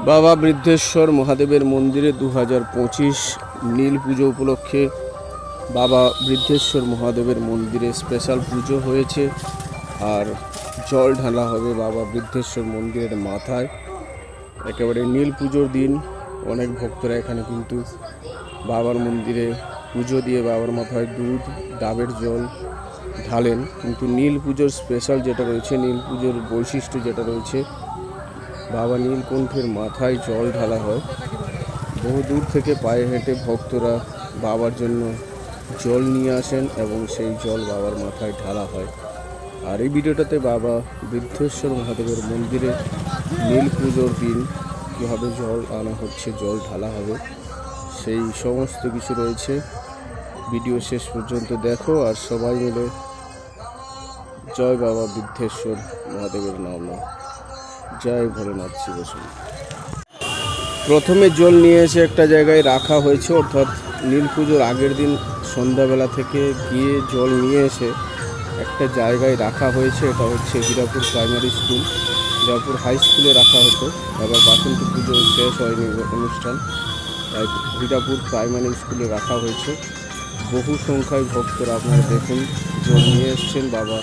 বাবা বৃদ্ধেশ্বর মহাদেবের মন্দিরে 2025 নীল পুজো উপলক্ষে বাবা বৃদ্ধেশ্বর মহাদেবের মন্দিরে স্পেশাল পুজো হয়েছে। আর জল ঢালা হবে বাবা বৃদ্ধেশ্বর মন্দিরের মাথায়। একেবারে নীল পুজোর দিন অনেক ভক্তরা এখানে কিন্তু বাবার মন্দিরে পুজো দিয়ে বাবার মাথায় দুধ ডাবের জল ঢালেন। কিন্তু নীল পুজোর স্পেশাল যেটা রয়েছে, নীল পুজোর বৈশিষ্ট্য যেটা রয়েছে, বাবা নীলকণ্ঠের মাথায় জল ঢালা হয়। বহু দূর থেকে পায়ে হেঁটে ভক্তরা বাবার জন্য জল নিয়ে আসেন এবং সেই জল বাবার মাথায় ঢালা হয়। আর এই ভিডিওটাতে বাবা বৃদ্ধেশ্বর মহাদেবের মন্দিরে নীল পুজোর দিন কীভাবে জল আনা হচ্ছে, জল ঢালা হবে, সেই সমস্ত কিছু রয়েছে। ভিডিও শেষ পর্যন্ত দেখো আর সবাই মিলে জয় বাবা বৃদ্ধেশ্বর মহাদেবের নাম নাও। জয় ভোলেনাথ শিব শম্ভু। প্রথমে জল নিয়ে এসে একটা জায়গায় রাখা হয়েছে, অর্থাৎ নীল পুজোর আগের দিন সন্ধ্যাবেলা থেকে গিয়ে জল নিয়ে এসে একটা জায়গায় রাখা হয়েছে। এটা হচ্ছে Hirapur primary school. Hirapur high স্কুলে রাখা হতো, এবার বাসন্তী পুজো শেষ হয়নি অনুষ্ঠান, তাই হীরাপুর প্রাইমারি স্কুলে রাখা হয়েছে। বহু সংখ্যায় ভক্তরা আপনারা দেখুন জল নিয়ে এসছেন বাবা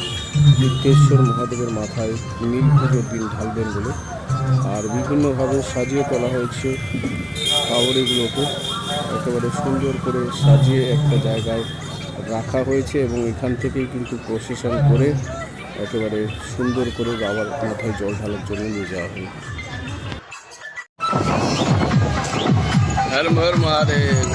বৃদ্ধেশ্বর মহাদেবের মাথায় নীল পুজোর দিন ঢালবেন বলে। আর বিভিন্নভাবে সাজিয়ে তোলা হয়েছে কাউরিগুলোকে, একেবারে সুন্দর করে সাজিয়ে একটা জায়গায় রাখা হয়েছে এবং এখান থেকেই কিন্তু প্রসেশন করে একেবারে সুন্দর করে বাবার মাথায় জল ঢালার জন্য নিয়ে যাওয়া হয়। হর হর মহাদেব।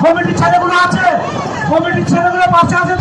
কমিটির ছেলেগুলো আছে, কমিটির ছেলেগুলো পাশে আছে।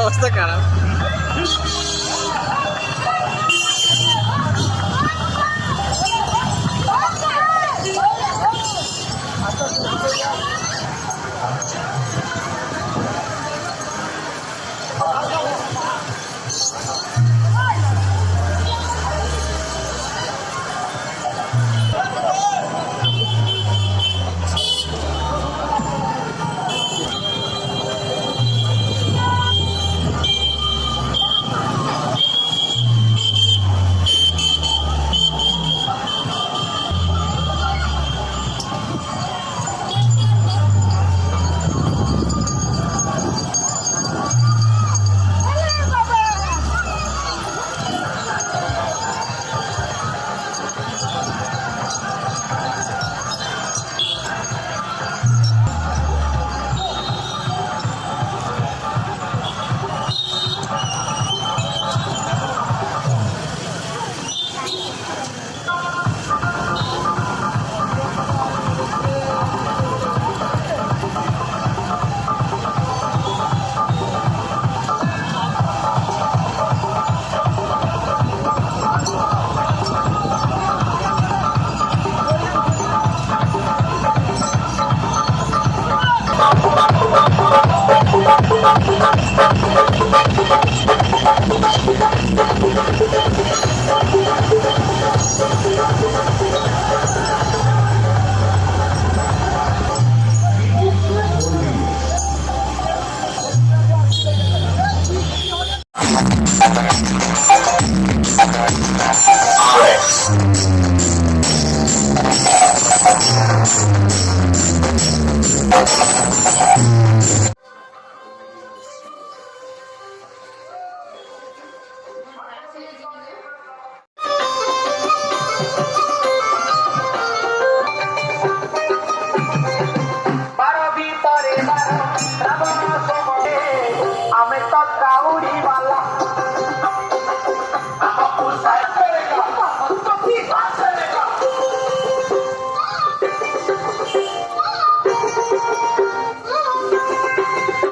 অবস্থা খারাপ। RX.